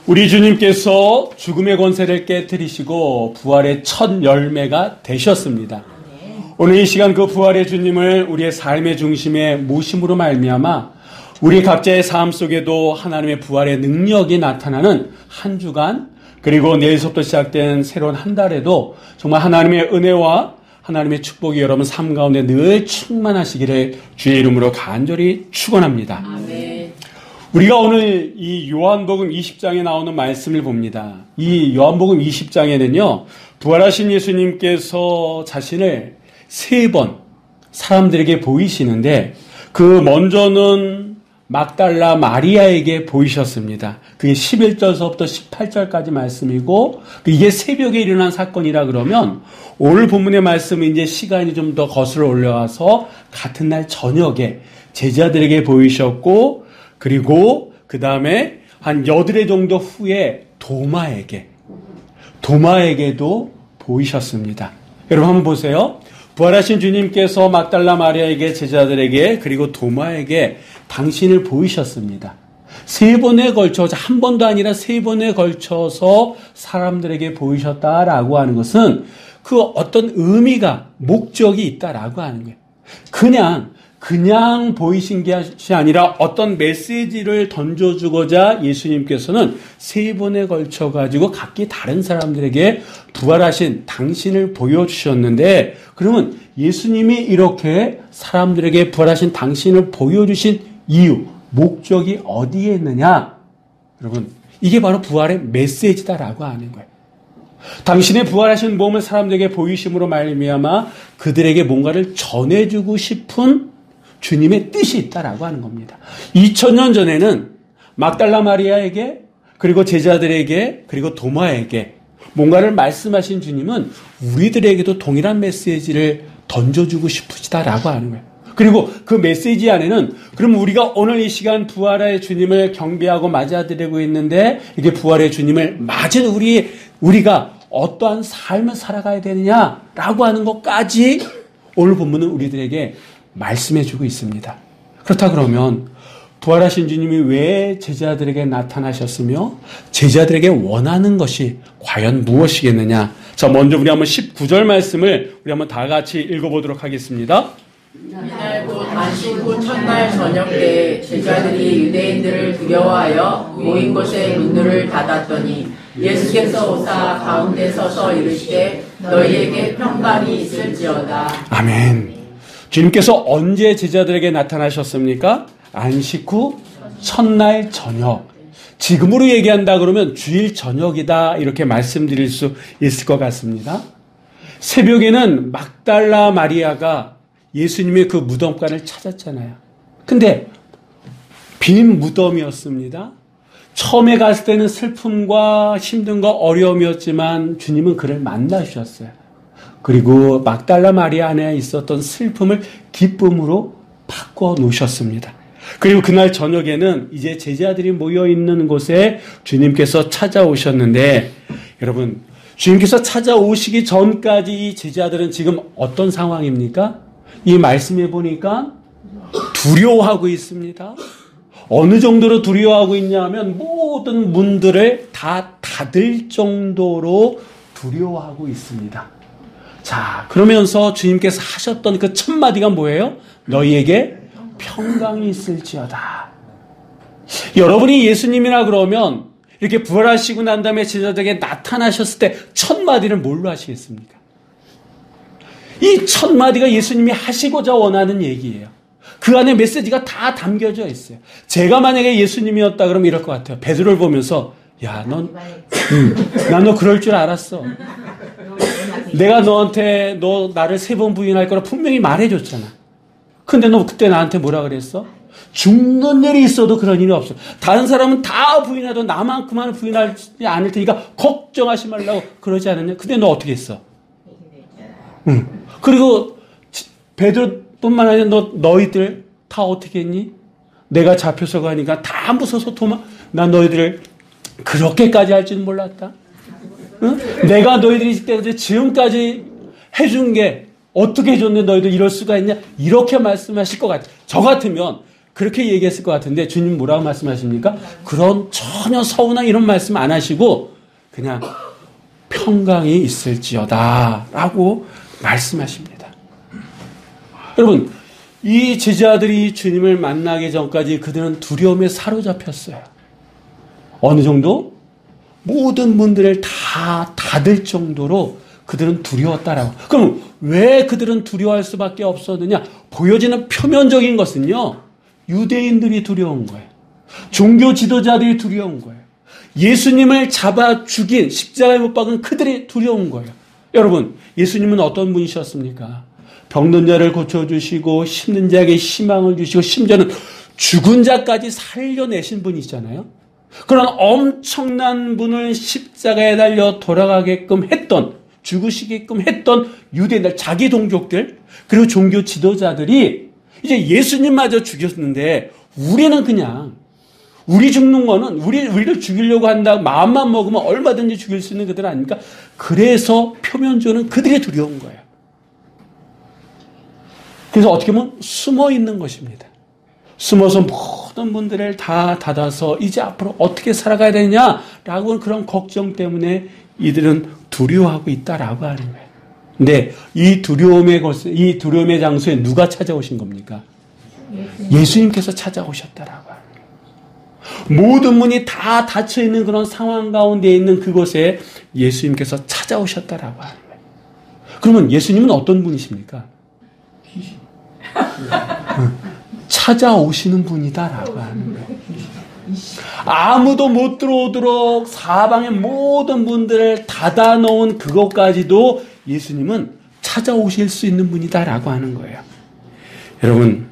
우리 주님께서 죽음의 권세를 깨뜨리시고 부활의 첫 열매가 되셨습니다. 오늘 이 시간 그 부활의 주님을 우리의 삶의 중심에 모심으로 말미암아 우리 각자의 삶 속에도 하나님의 부활의 능력이 나타나는 한 주간, 그리고 내일부터 시작된 새로운 한 달에도 정말 하나님의 은혜와 하나님의 축복이 여러분 삶 가운데 늘 충만하시기를 주의 이름으로 간절히 축원합니다. 아멘. 우리가 오늘 이 요한복음 20장에 나오는 말씀을 봅니다. 이 요한복음 20장에는요, 부활하신 예수님께서 자신을 3번 사람들에게 보이시는데, 그 먼저는 막달라 마리아에게 보이셨습니다. 그게 11절서부터 18절까지 말씀이고, 이게 새벽에 일어난 사건이라 그러면 오늘 본문의 말씀은 이제 시간이 좀 더 거슬러 올라와서 같은 날 저녁에 제자들에게 보이셨고, 그리고 그 다음에 한 8회 정도 후에 도마에게도 보이셨습니다. 여러분 한번 보세요. 부활하신 주님께서 막달라 마리아에게, 제자들에게, 그리고 도마에게 당신을 보이셨습니다. 3번에 걸쳐서, 한 번도 아니라 3번에 걸쳐서 사람들에게 보이셨다라고 하는 것은 그 어떤 의미가, 목적이 있다라고 하는 거예요. 그냥 보이신 것이 아니라 어떤 메시지를 던져주고자 예수님께서는 3번에 걸쳐가지고 각기 다른 사람들에게 부활하신 당신을 보여주셨는데, 그러면 예수님이 이렇게 사람들에게 부활하신 당신을 보여주신 이유, 목적이 어디에 있느냐? 여러분, 이게 바로 부활의 메시지다라고 하는 거예요. 당신의 부활하신 몸을 사람들에게 보이심으로 말미암아 그들에게 뭔가를 전해주고 싶은 주님의 뜻이 있다라고 하는 겁니다. 2000년 전에는 막달라 마리아에게, 그리고 제자들에게, 그리고 도마에게 뭔가를 말씀하신 주님은 우리들에게도 동일한 메시지를 던져주고 싶으시다라고 하는 거예요. 그리고 그 메시지 안에는, 그럼 우리가 오늘 이 시간 부활의 주님을 경배하고 맞아드리고 있는데, 이게 부활의 주님을 맞은 우리가 어떠한 삶을 살아가야 되느냐라고 하는 것까지 오늘 본문은 우리들에게 말씀해주고 있습니다. 그렇다 그러면 부활하신 주님이 왜 제자들에게 나타나셨으며 제자들에게 원하는 것이 과연 무엇이겠느냐? 자, 먼저 우리 한번 19절 말씀을 우리 한번 다 같이 읽어보도록 하겠습니다. 이날 곧 안식 후 첫날 저녁 때 제자들이 유대인들을 두려워하여 모인 곳에 문들을 닫았더니 예수께서 오사 가운데 서서 이르시되 너희에게 평강이 있을지어다. 아멘. 주님께서 언제 제자들에게 나타나셨습니까? 안식 후 첫날 저녁. 지금으로 얘기한다 그러면 주일 저녁이다, 이렇게 말씀드릴 수 있을 것 같습니다. 새벽에는 막달라 마리아가 예수님의 그 무덤가를 찾았잖아요. 근데 빈 무덤이었습니다. 처음에 갔을 때는 슬픔과 힘듦과 어려움이었지만 주님은 그를 만나주셨어요. 그리고 막달라 마리아 안에 있었던 슬픔을 기쁨으로 바꿔 놓으셨습니다. 그리고 그날 저녁에는 이제 제자들이 모여있는 곳에 주님께서 찾아오셨는데, 여러분, 주님께서 찾아오시기 전까지 이 제자들은 지금 어떤 상황입니까? 이 말씀해 보니까 두려워하고 있습니다. 어느 정도로 두려워하고 있냐면 모든 문들을 다 닫을 정도로 두려워하고 있습니다. 자, 그러면서 주님께서 하셨던 그 첫 마디가 뭐예요? 너희에게 평강이 있을지어다. 여러분이 예수님이라 그러면 이렇게 부활하시고 난 다음에 제자들에게 나타나셨을 때 첫 마디를 뭘로 하시겠습니까? 이 첫 마디가 예수님이 하시고자 원하는 얘기예요. 그 안에 메시지가 다 담겨져 있어요. 제가 만약에 예수님이었다 그러면 이럴 것 같아요. 베드로를 보면서, 야, 난 너 그럴 줄 알았어. 내가 너한테 너 나를 3번 부인할 거라 분명히 말해줬잖아. 근데 너 그때 나한테 뭐라 그랬어? 죽는 일이 있어도 그런 일이 없어. 다른 사람은 다 부인해도 나만큼만 부인하지 않을 테니까 걱정하지 말라고 그러지 않았냐? 근데 너 어떻게 했어? 응. 그리고 베드로뿐만 아니라 너희들 다 어떻게 했니? 내가 잡혀서 가니까 다 무서워서 난 너희들을 그렇게까지 할 줄은 몰랐다. 응? 내가 너희들이 지금까지 해준 게 어떻게 해줬는데 너희들 이럴 수가 있냐? 이렇게 말씀하실 것 같아요. 저 같으면 그렇게 얘기했을 것 같은데 주님 뭐라고 말씀하십니까? 그런 전혀 서운한 이런 말씀 안 하시고 그냥 평강이 있을지어다 라고 말씀하십니다. 여러분, 이 제자들이 주님을 만나기 전까지 그들은 두려움에 사로잡혔어요. 어느 정도? 모든 문들을 다 닫을 정도로 그들은 두려웠다라고. 그럼 왜 그들은 두려워할 수밖에 없었느냐? 보여지는 표면적인 것은요, 유대인들이 두려운 거예요. 종교 지도자들이 두려운 거예요. 예수님을 잡아 죽인 십자가에 못 박은 그들이 두려운 거예요. 여러분, 예수님은 어떤 분이셨습니까? 병든 자를 고쳐주시고 힘든 자에게 희망을 주시고 심지어는 죽은 자까지 살려내신 분이잖아요. 그런 엄청난 분을 십자가에 달려 돌아가게끔 했던, 죽으시게끔 했던 유대인들, 자기 동족들, 그리고 종교 지도자들이 이제 예수님마저 죽였는데 우리는 그냥 우리 죽는 거는 우리를 죽이려고 한다 마음만 먹으면 얼마든지 죽일 수 있는 그들 아닙니까? 그래서 표면적으로는 그들이 두려운 거예요. 그래서 어떻게 보면 숨어 있는 것입니다. 숨어서 모든 문들을 다 닫아서 이제 앞으로 어떻게 살아가야 되냐라고 그런 걱정 때문에 이들은 두려워하고 있다라고 하는 거예요. 근데 이 두려움의 장소에 누가 찾아오신 겁니까? 예수님께서 찾아오셨다라고 하는 거예요. 모든 문이 다 닫혀 있는 그런 상황 가운데 있는 그곳에 예수님께서 찾아오셨다라고 하는 거예요. 그러면 예수님은 어떤 분이십니까? 찾아오시는 분이다라고 하는 거예요. 아무도 못 들어오도록 사방의 모든 문들을 닫아놓은 그것까지도 예수님은 찾아오실 수 있는 분이다라고 하는 거예요. 여러분,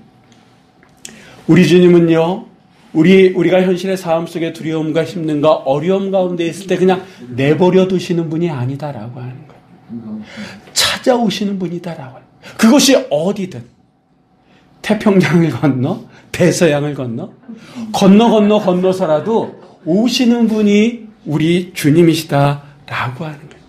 우리 주님은요, 우리가 현실의 삶 속에 두려움과 힘듦과 어려움 가운데 있을 때 그냥 내버려 두시는 분이 아니다라고 하는 거예요. 찾아오시는 분이다라고 하는 거예요. 그것이 어디든 태평양을 건너 대서양을 건너서라도 오시는 분이 우리 주님이시다라고 하는 거예요.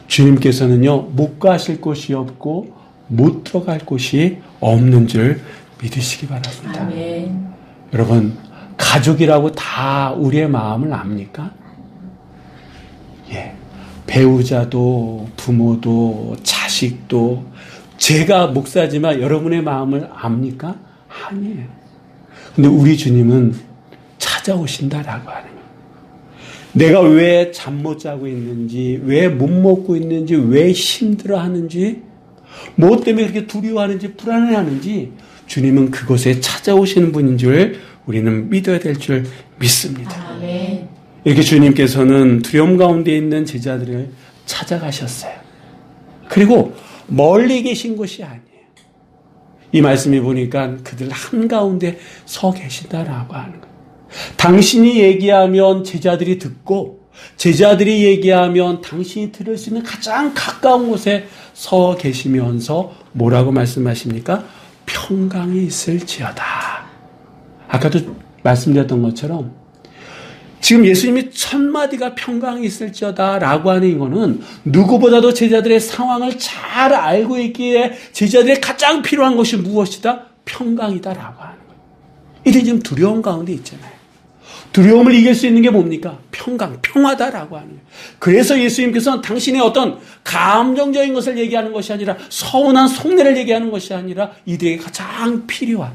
주님께서는요, 못 가실 곳이 없고 못 들어갈 곳이 없는 줄 믿으시기 바랍니다. 아멘. 여러분, 가족이라고 다 우리의 마음을 압니까? 예. 배우자도 부모도 자식도 제가 목사지만 여러분의 마음을 압니까? 아니에요. 근데 우리 주님은 찾아오신다라고 하는 거예요. 내가 왜 잠 못 자고 있는지, 왜 못 먹고 있는지, 왜 힘들어하는지, 뭐 때문에 그렇게 두려워하는지, 불안해하는지 주님은 그곳에 찾아오시는 분인 줄 우리는 믿어야 될 줄 믿습니다. 아멘. 이렇게 주님께서는 두려움 가운데 있는 제자들을 찾아가셨어요. 그리고 멀리 계신 것이 아니에요. 이 말씀이 보니까 그들 한가운데 서 계신다라고 하는 거예요. 당신이 얘기하면 제자들이 듣고 제자들이 얘기하면 당신이 들을 수 있는 가장 가까운 곳에 서 계시면서 뭐라고 말씀하십니까? 평강이 있을지어다. 아까도 말씀드렸던 것처럼 지금 예수님이 첫 마디가 평강이 있을지어다 라고 하는 이거는 누구보다도 제자들의 상황을 잘 알고 있기에 제자들의 가장 필요한 것이 무엇이다? 평강이다라고 하는 거예요. 이들이 지금 두려움 가운데 있잖아요. 두려움을 이길 수 있는 게 뭡니까? 평강, 평화다라고 하는 거예요. 그래서 예수님께서는 당신의 어떤 감정적인 것을 얘기하는 것이 아니라 서운한 속내를 얘기하는 것이 아니라 이들에게 가장 필요한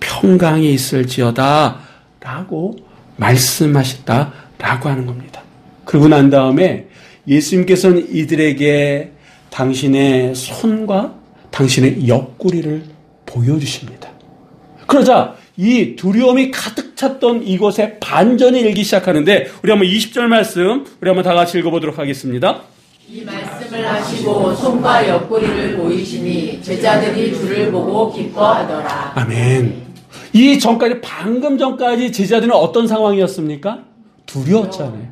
평강이 있을지어다 라고 말씀하셨다라고 하는 겁니다. 그러고 난 다음에 예수님께서는 이들에게 당신의 손과 당신의 옆구리를 보여주십니다. 그러자 이 두려움이 가득 찼던 이곳에 반전이 일기 시작하는데 우리 한번 20절 말씀 우리 한번 다 같이 읽어보도록 하겠습니다. 이 말씀을 하시고 손과 옆구리를 보이시니 제자들이 주를 보고 기뻐하더라. 아멘. 이 전까지 방금 전까지 제자들은 어떤 상황이었습니까? 두려웠잖아요.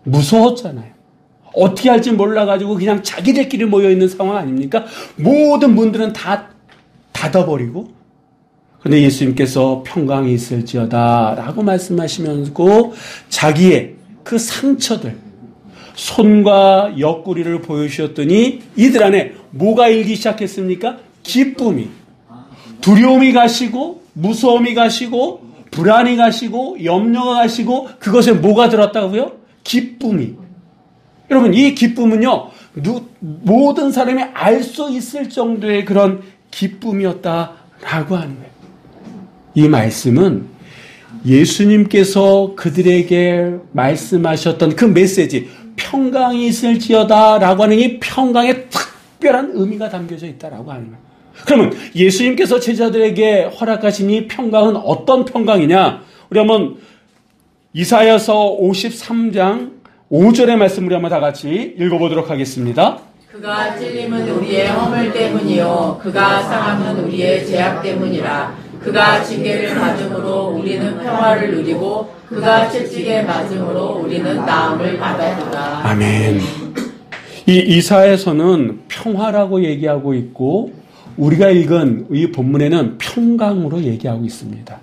무서웠잖아요. 어떻게 할지 몰라가지고 그냥 자기들끼리 모여있는 상황 아닙니까? 모든 문들은 다 닫아버리고 그런데 예수님께서 평강이 있을지어다 라고 말씀하시면서 자기의 그 상처들 손과 옆구리를 보여주셨더니 이들 안에 뭐가 일기 시작했습니까? 기쁨이 두려움이 가시고 무서움이 가시고 불안이 가시고 염려가 가시고 그것에 뭐가 들었다고요? 기쁨이. 여러분 이 기쁨은요 모든 사람이 알 수 있을 정도의 그런 기쁨이었다라고 하는 거예요. 이 말씀은 예수님께서 그들에게 말씀하셨던 그 메시지 평강이 있을지어다라고 하는 이 평강에 특별한 의미가 담겨져 있다라고 하는 거예요. 그러면 예수님께서 제자들에게 허락하신 이 평강은 어떤 평강이냐? 우리 한번 이사야서 53장 5절의 말씀 우리 한번 다 같이 읽어보도록 하겠습니다. 그가 찔림은 우리의 허물 때문이요 그가 상함은 우리의 죄악 때문이라. 그가 징계를 받음으로 우리는 평화를 누리고 그가 채찍에 맞음으로 우리는 나음을 받았도다. 아멘. 이 이사야서는 평화라고 얘기하고 있고 우리가 읽은 이 본문에는 평강으로 얘기하고 있습니다.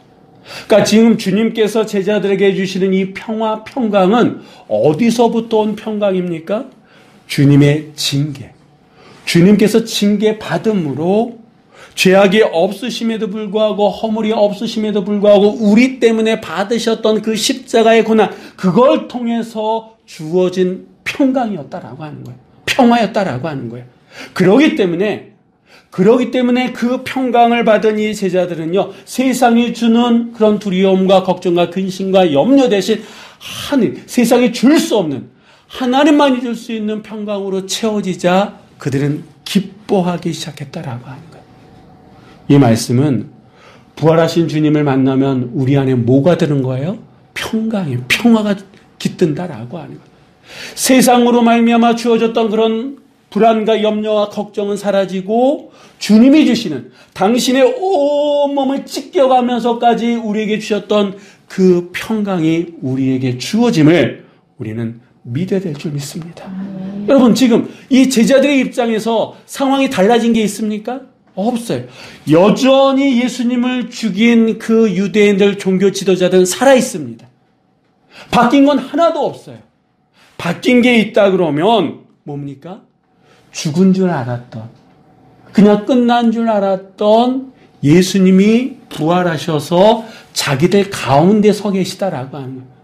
그러니까 지금 주님께서 제자들에게 주시는 이 평화, 평강은 어디서부터 온 평강입니까? 주님의 징계. 주님께서 징계 받음으로 죄악이 없으심에도 불구하고 허물이 없으심에도 불구하고 우리 때문에 받으셨던 그 십자가의 고난 그걸 통해서 주어진 평강이었다라고 하는 거예요. 평화였다라고 하는 거예요. 그러기 때문에 그 평강을 받은 이 제자들은요, 세상이 주는 그런 두려움과 걱정과 근심과 염려 대신 세상이 줄 수 없는 하나님만이 줄 수 있는 평강으로 채워지자 그들은 기뻐하기 시작했다라고 하는 거예요. 이 말씀은 부활하신 주님을 만나면 우리 안에 뭐가 드는 거예요? 평강이에요. 평화가 깃든다라고 하는 거예요. 세상으로 말미암아 주어졌던 그런 불안과 염려와 걱정은 사라지고 주님이 주시는 당신의 온몸을 찢겨가면서까지 우리에게 주셨던 그 평강이 우리에게 주어짐을 우리는 믿어야 될 줄 믿습니다. 여러분 지금 이 제자들의 입장에서 상황이 달라진 게 있습니까? 없어요. 여전히 예수님을 죽인 그 유대인들 종교 지도자들은 살아있습니다. 바뀐 건 하나도 없어요. 바뀐 게 있다 그러면 뭡니까? 죽은 줄 알았던 그냥 끝난 줄 알았던 예수님이 부활하셔서 자기들 가운데 서 계시다라고 하는 거예요.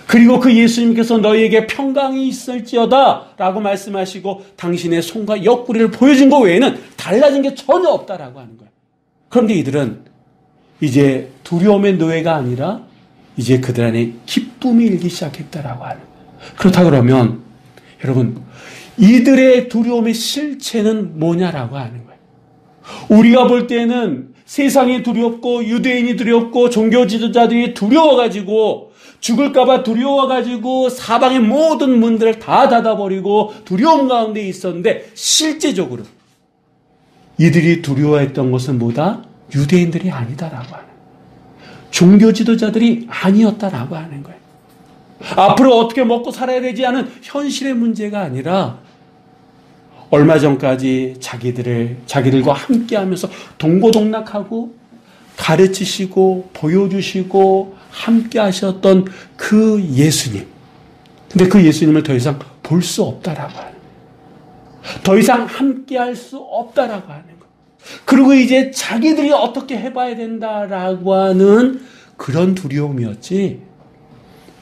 그리고 그 예수님께서 너희에게 평강이 있을지어다 라고 말씀하시고 당신의 손과 옆구리를 보여준 것 외에는 달라진 게 전혀 없다라고 하는 거예요. 그런데 이들은 이제 두려움의 노예가 아니라 이제 그들 안에 기쁨이 일기 시작했다라고 하는 거예요. 그렇다 그러면 여러분 이들의 두려움의 실체는 뭐냐라고 하는 거예요. 우리가 볼 때는 세상이 두렵고 유대인이 두렵고 종교 지도자들이 두려워가지고 죽을까봐 두려워가지고 사방의 모든 문들을 다 닫아버리고 두려움 가운데 있었는데 실제적으로 이들이 두려워했던 것은 뭐다? 유대인들이 아니다라고 하는 거예요. 종교 지도자들이 아니었다라고 하는 거예요. 앞으로 어떻게 먹고 살아야 되지 않은 현실의 문제가 아니라 얼마 전까지 자기들과 함께하면서 동고동락하고 가르치시고 보여주시고 함께 하셨던 그 예수님. 근데 그 예수님을 더 이상 볼 수 없다라고 하는 거예요. 더 이상 함께 할 수 없다라고 하는 거예요. 그리고 이제 자기들이 어떻게 해봐야 된다라고 하는 그런 두려움이었지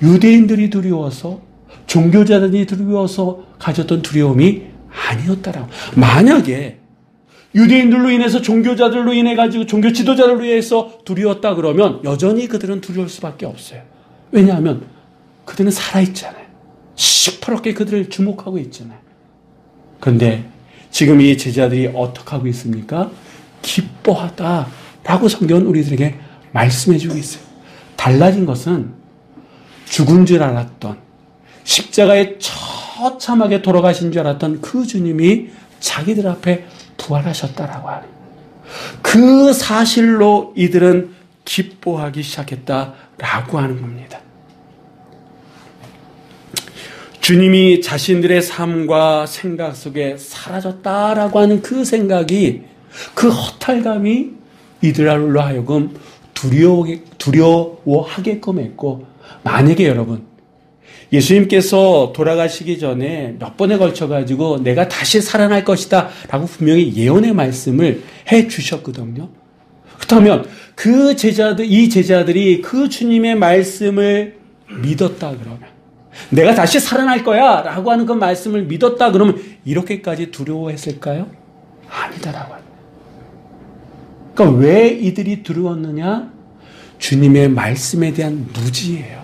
유대인들이 두려워서 종교자들이 두려워서 가졌던 두려움이 아니었다라고. 만약에 유대인들로 인해서 종교자들로 인해 가지고 종교 지도자들로 인해서 두려웠다 그러면 여전히 그들은 두려울 수밖에 없어요. 왜냐하면 그들은 살아있잖아요. 시퍼렇게 그들을 주목하고 있잖아요. 그런데 지금 이 제자들이 어떻게 하고 있습니까? 기뻐하다라고 성경은 우리들에게 말씀해주고 있어요. 달라진 것은 죽은 줄 알았던 십자가에 처참하게 돌아가신 줄 알았던 그 주님이 자기들 앞에 부활하셨다라고 하는 그 사실로 이들은 기뻐하기 시작했다라고 하는 겁니다. 주님이 자신들의 삶과 생각 속에 사라졌다라고 하는 그 생각이 그 허탈감이 이들로 하여금 두려워하게끔 했고 만약에 여러분 예수님께서 돌아가시기 전에 몇 번에 걸쳐가지고 내가 다시 살아날 것이다 라고 분명히 예언의 말씀을 해 주셨거든요. 그렇다면 이 제자들이 그 주님의 말씀을 믿었다 그러면, 내가 다시 살아날 거야 라고 하는 그 말씀을 믿었다 그러면 이렇게까지 두려워했을까요? 아니다라고 합니다. 그러니까 왜 이들이 두려웠느냐? 주님의 말씀에 대한 무지예요.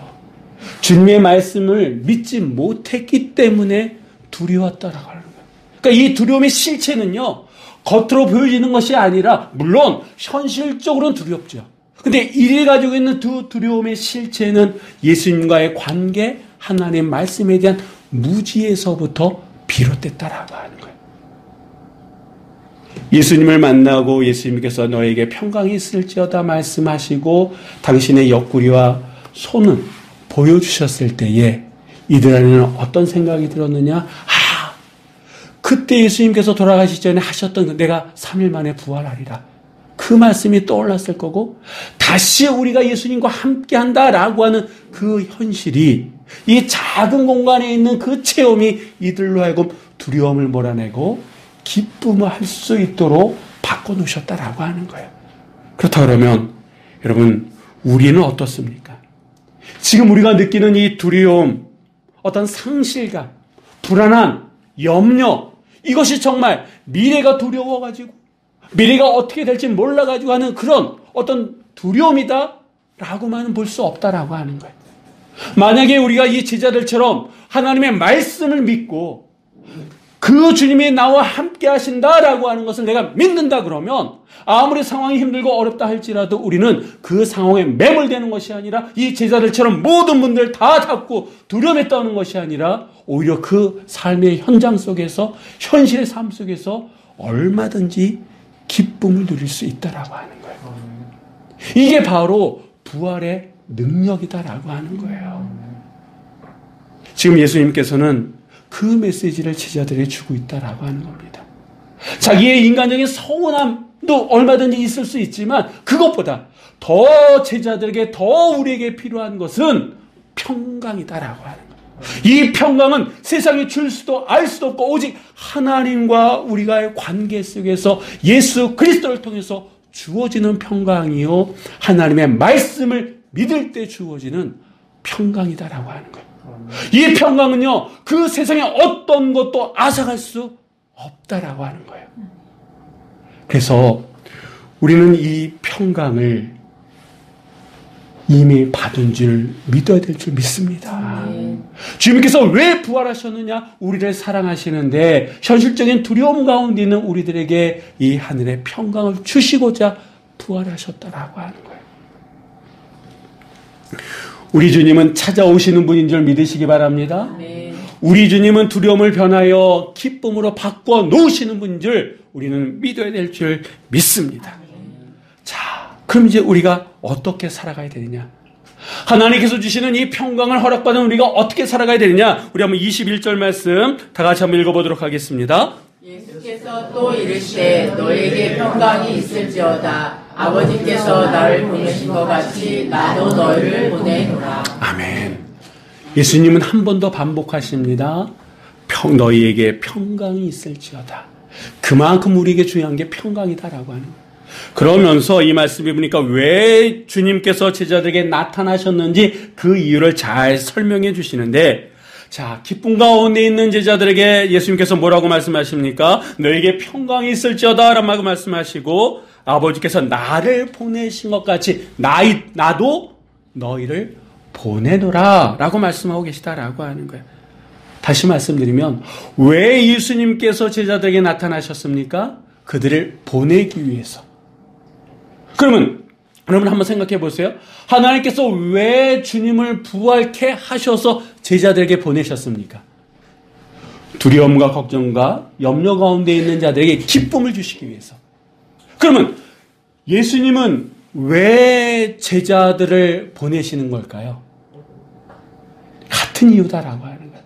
주님의 말씀을 믿지 못했기 때문에 두려웠다라고 하는 거예요. 그러니까 이 두려움의 실체는요, 겉으로 보여지는 것이 아니라, 물론 현실적으로는 두렵죠. 근데 이를 가지고 있는 두 두려움의 실체는 예수님과의 관계, 하나님의 말씀에 대한 무지에서부터 비롯됐다라고 하는 거예요. 예수님을 만나고 예수님께서 너에게 평강이 있을지어다 말씀하시고 당신의 옆구리와 손을 보여주셨을 때에 이들 안에는 어떤 생각이 들었느냐? 그때 예수님께서 돌아가시기 전에 하셨던 내가 3일 만에 부활하리라. 그 말씀이 떠올랐을 거고, 다시 우리가 예수님과 함께 한다라고 하는 그 현실이, 이 작은 공간에 있는 그 체험이 이들로 하여금 두려움을 몰아내고 기쁨을 할 수 있도록 바꿔놓으셨다라고 하는 거예요. 그렇다 그러면 여러분, 우리는 어떻습니까? 지금 우리가 느끼는 이 두려움, 어떤 상실감, 불안한 염려, 이것이 정말 미래가 두려워가지고 미래가 어떻게 될지 몰라가지고 하는 그런 어떤 두려움이다 라고만은 볼 수 없다라고 하는 거예요. 만약에 우리가 이 제자들처럼 하나님의 말씀을 믿고 그 주님이 나와 함께 하신다라고 하는 것을 내가 믿는다 그러면, 아무리 상황이 힘들고 어렵다 할지라도 우리는 그 상황에 매몰되는 것이 아니라, 이 제자들처럼 모든 문들을 다 닫고 두려움에 떠는 것이 아니라, 오히려 그 삶의 현장 속에서, 현실의 삶 속에서 얼마든지 기쁨을 누릴 수 있다라고 하는 거예요. 이게 바로 부활의 능력이다라고 하는 거예요. 지금 예수님께서는 그 메시지를 제자들에게 주고 있다라고 하는 겁니다. 자기의 인간적인 서운함도 얼마든지 있을 수 있지만, 그것보다 더 제자들에게, 더 우리에게 필요한 것은 평강이다라고 하는 거예요. 이 평강은 세상에 줄 수도 알 수도 없고, 오직 하나님과 우리가의 관계 속에서 예수 그리스도를 통해서 주어지는 평강이요, 하나님의 말씀을 믿을 때 주어지는 평강이다라고 하는 거예요. 이 평강은요, 그 세상에 어떤 것도 앗아갈 수 없다라고 하는 거예요. 그래서 우리는 이 평강을 이미 받은 줄 믿어야 될 줄 믿습니다. 주님께서 왜 부활하셨느냐? 우리를 사랑하시는데 현실적인 두려움 가운데 있는 우리들에게 이 하늘의 평강을 주시고자 부활하셨다라고 하는 거예요. 우리 주님은 찾아오시는 분인 줄 믿으시기 바랍니다. 우리 주님은 두려움을 변하여 기쁨으로 바꿔 놓으시는 분인 줄 우리는 믿어야 될 줄 믿습니다. 자, 그럼 이제 우리가 어떻게 살아가야 되느냐? 하나님께서 주시는 이 평강을 허락받은 우리가 어떻게 살아가야 되느냐? 우리 한번 21절 말씀 다 같이 한번 읽어보도록 하겠습니다. 예수께서 또 이르시되 너에게 평강이 있을지어다. 아버지께서 나를 보내신 것 같이 나도 너희를 보내노라. 아멘. 예수님은 한 번 더 반복하십니다. 너희에게 평강이 있을지어다. 그만큼 우리에게 중요한 게 평강이다라고 하는 거예요. 그러면서 이 말씀을 보니까 왜 주님께서 제자들에게 나타나셨는지 그 이유를 잘 설명해 주시는데, 자, 기쁨 가운데 있는 제자들에게 예수님께서 뭐라고 말씀하십니까? 너에게 평강이 있을지어다 라고 말씀하시고, 아버지께서 나를 보내신 것 같이 나도 너희를 보내노라 라고 말씀하고 계시다라고 하는 거예요. 다시 말씀드리면, 왜 예수님께서 제자들에게 나타나셨습니까? 그들을 보내기 위해서. 그러면 여러분 한번 생각해 보세요. 하나님께서 왜 주님을 부활케 하셔서 제자들에게 보내셨습니까? 두려움과 걱정과 염려 가운데 있는 자들에게 기쁨을 주시기 위해서. 그러면 예수님은 왜 제자들을 보내시는 걸까요? 같은 이유다라고 하는 거예요.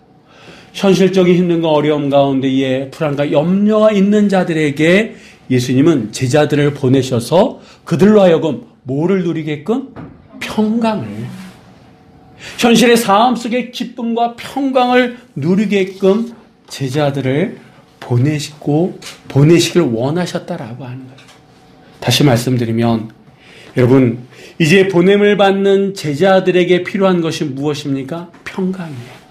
현실적인 힘듦과 어려움 가운데에 불안과 염려가 있는 자들에게 예수님은 제자들을 보내셔서 그들로 하여금 뭐를 누리게끔? 평강을. 현실의 삶 속의 기쁨과 평강을 누리게끔 제자들을 보내시길 원하셨다라고 하는 거예요. 다시 말씀드리면 여러분, 이제 보냄을 받는 제자들에게 필요한 것이 무엇입니까? 평강이에요.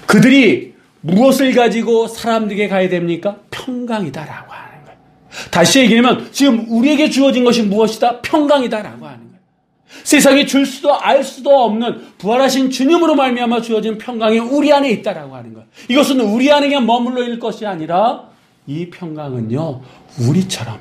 그들이 무엇을 가지고 사람들에게 가야 됩니까? 평강이다라고 하는 거예요. 다시 얘기하면 지금 우리에게 주어진 것이 무엇이다? 평강이다라고 하는 거예요. 세상이 줄 수도 알 수도 없는 부활하신 주님으로 말미암아 주어진 평강이 우리 안에 있다라고 하는 거예요. 이것은 우리 안에 머물러 있는 것이 아니라 이 평강은요, 우리처럼,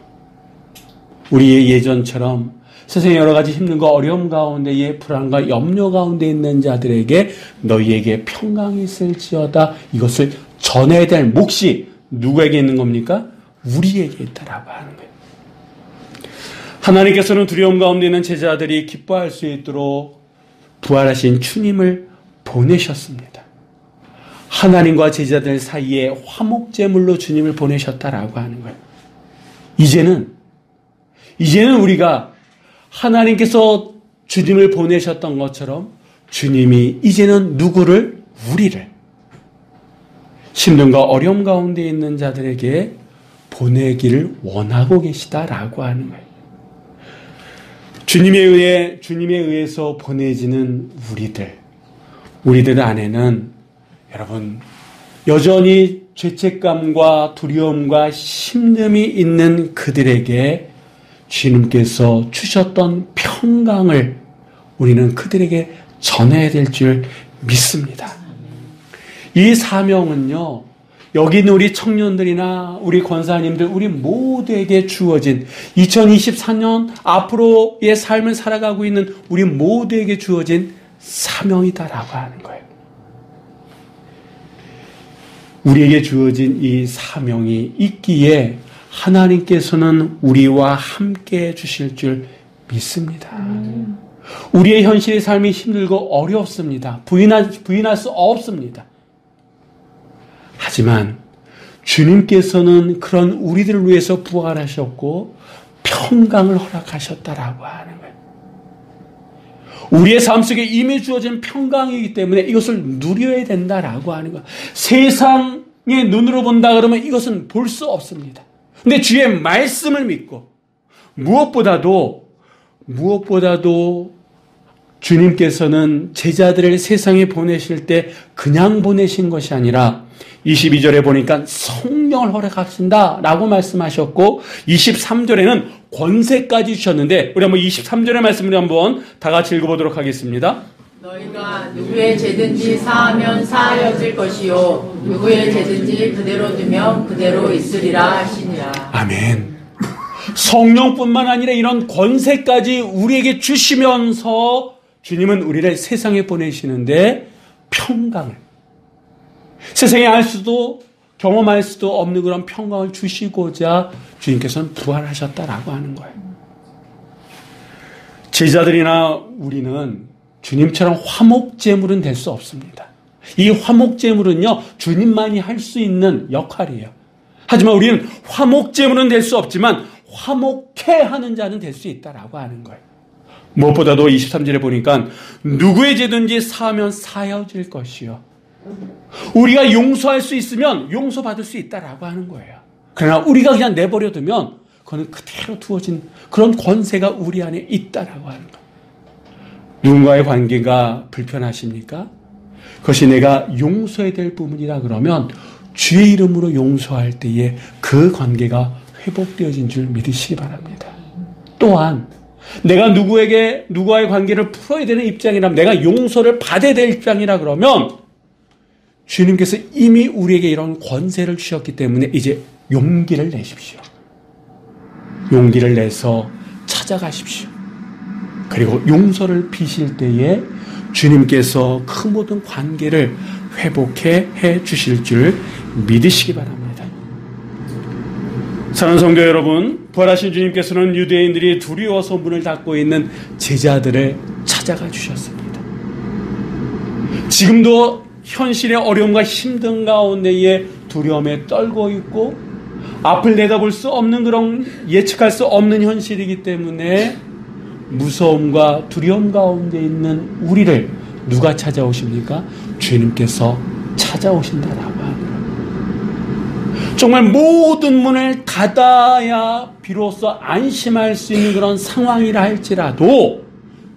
우리의 예전처럼 세상의 여러 가지 힘든과 어려움 가운데에 불안과 염려 가운데 있는 자들에게 너희에게 평강이 있을지어다, 이것을 전해야 될 몫이 누구에게 있는 겁니까? 우리에게 있다라고 하는 거예요. 하나님께서는 두려움 가운데 있는 제자들이 기뻐할 수 있도록 부활하신 주님을 보내셨습니다. 하나님과 제자들 사이에 화목제물로 주님을 보내셨다라고 하는 거예요. 이제는 우리가 하나님께서 주님을 보내셨던 것처럼 주님이 이제는 누구를? 우리를 힘듦과 어려움 가운데 있는 자들에게 보내기를 원하고 계시다라고 하는 거예요. 주님에 의해서 보내지는 우리들 안에는 여러분 여전히 죄책감과 두려움과 힘듦이 있는 그들에게 주님께서 주셨던 평강을 우리는 그들에게 전해야 될 줄 믿습니다. 이 사명은요, 여기 있는 우리 청년들이나 우리 권사님들, 우리 모두에게 주어진 2024년 앞으로의 삶을 살아가고 있는 우리 모두에게 주어진 사명이다라고 하는 거예요. 우리에게 주어진 이 사명이 있기에 하나님께서는 우리와 함께 해 주실 줄 믿습니다. 우리의 현실의 삶이 힘들고 어렵습니다. 부인할 수 없습니다. 하지만 주님께서는 그런 우리들을 위해서 부활하셨고 평강을 허락하셨다라고 하는 거예요. 우리의 삶 속에 이미 주어진 평강이기 때문에 이것을 누려야 된다라고 하는 거예요. 세상의 눈으로 본다 그러면 이것은 볼 수 없습니다. 근데 주의 말씀을 믿고 무엇보다도 주님께서는 제자들을 세상에 보내실 때 그냥 보내신 것이 아니라 22절에 보니까 성령을 허락하신다라고 말씀하셨고 23절에는 권세까지 주셨는데 우리 한번 23절의 말씀을 한번 다 같이 읽어보도록 하겠습니다. 너희가 누구의 죄든지 사하면 사하여질 것이요 누구의 죄든지 그대로 두면 그대로 있으리라 하시니라. 아멘. 성령뿐만 아니라 이런 권세까지 우리에게 주시면서 주님은 우리를 세상에 보내시는데 평강을, 세상에 알 수도 경험할 수도 없는 그런 평강을 주시고자 주님께서는 부활하셨다라고 하는 거예요. 제자들이나 우리는 주님처럼 화목제물은 될 수 없습니다. 이 화목제물은요, 주님만이 할 수 있는 역할이에요. 하지만 우리는 화목제물은 될 수 없지만 화목케 하는 자는 될 수 있다라고 하는 거예요. 무엇보다도 23절에 보니까 누구의 죄든지 사하면 사여질 것이요. 우리가 용서할 수 있으면 용서받을 수 있다라고 하는 거예요. 그러나 우리가 그냥 내버려두면 그거는 그대로 두어진 그런 권세가 우리 안에 있다라고 하는 거예요. 누군가의 관계가 불편하십니까? 그것이 내가 용서해야 될 부분이라 그러면 주의 이름으로 용서할 때에 그 관계가 회복되어진 줄 믿으시기 바랍니다. 또한 내가 누구와의 관계를 풀어야 되는 입장이라면 내가 용서를 받아야 될 입장이라 그러면 주님께서 이미 우리에게 이런 권세를 주셨기 때문에 이제 용기를 내십시오. 용기를 내서 찾아가십시오. 그리고 용서를 비실 때에 주님께서 그 모든 관계를 회복해 주실 줄 믿으시기 바랍니다. 사랑하는 성도 여러분, 부활하신 주님께서는 유대인들이 두려워서 문을 닫고 있는 제자들을 찾아가 주셨습니다. 지금도 현실의 어려움과 힘든 가운데에 두려움에 떨고 있고 앞을 내다볼 수 없는 그런 예측할 수 없는 현실이기 때문에 무서움과 두려움 가운데 있는 우리를 누가 찾아오십니까? 주님께서 찾아오신다라고 합니다. 정말 모든 문을 닫아야 비로소 안심할 수 있는 그런 상황이라 할지라도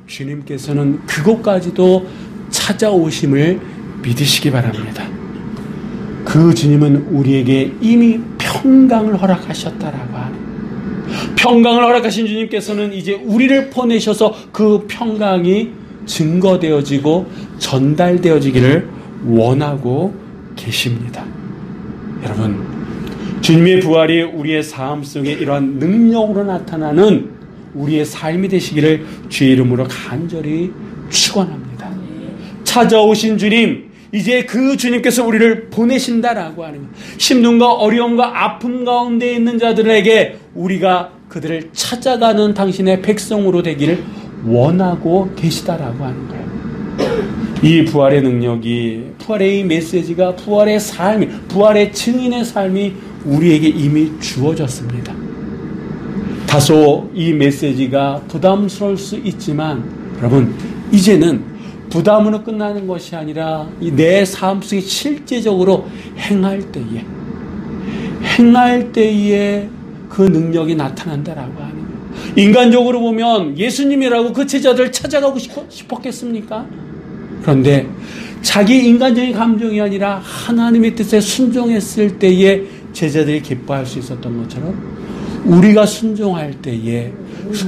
주님께서는 그곳까지도 찾아오심을 믿으시기 바랍니다. 그 주님은 우리에게 이미 평강을 허락하셨다라고 하는, 평강을 허락하신 주님께서는 이제 우리를 보내셔서 그 평강이 증거되어지고 전달되어지기를 원하고 계십니다. 여러분, 주님의 부활이 우리의 삶 속에 이러한 능력으로 나타나는 우리의 삶이 되시기를 주의 이름으로 간절히 축원합니다. 찾아오신 주님, 이제 그 주님께서 우리를 보내신다라고 하는 것. 힘듦과 어려움과 아픔 가운데 있는 자들에게 우리가 그들을 찾아가는 당신의 백성으로 되기를 원하고 계시다라고 하는 거예요. 이 부활의 능력이, 부활의 이 메시지가, 부활의 삶이, 부활의 증인의 삶이 우리에게 이미 주어졌습니다. 다소 이 메시지가 부담스러울 수 있지만 여러분, 이제는 부담으로 끝나는 것이 아니라 내 삶 속에 실제적으로 행할 때에 그 능력이 나타난다라고 하는 거예요. 인간적으로 보면 예수님이라고 그 제자들을 찾아가고 싶었겠습니까? 그런데 자기 인간적인 감정이 아니라 하나님의 뜻에 순종했을 때에 제자들이 기뻐할 수 있었던 것처럼 우리가 순종할 때에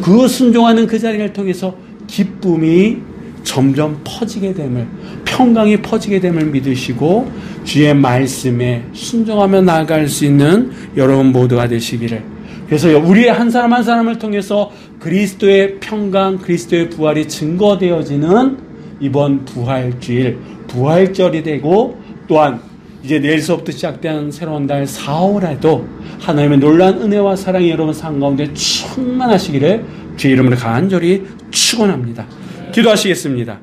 그 순종하는 그 자리를 통해서 기쁨이 점점 퍼지게 됨을, 평강이 퍼지게 됨을 믿으시고 주의 말씀에 순종하며 나아갈 수 있는 여러분 모두가 되시기를. 그래서 우리의 한 사람 한 사람을 통해서 그리스도의 평강, 그리스도의 부활이 증거되어지는 이번 부활주일, 부활절이 되고, 또한 이제 내일서부터 시작되는 새로운 달 4월에도 하나님의 놀라운 은혜와 사랑이 여러분 삶 가운데 충만하시기를 주의 이름으로 간절히 축원합니다. 기도하시겠습니다.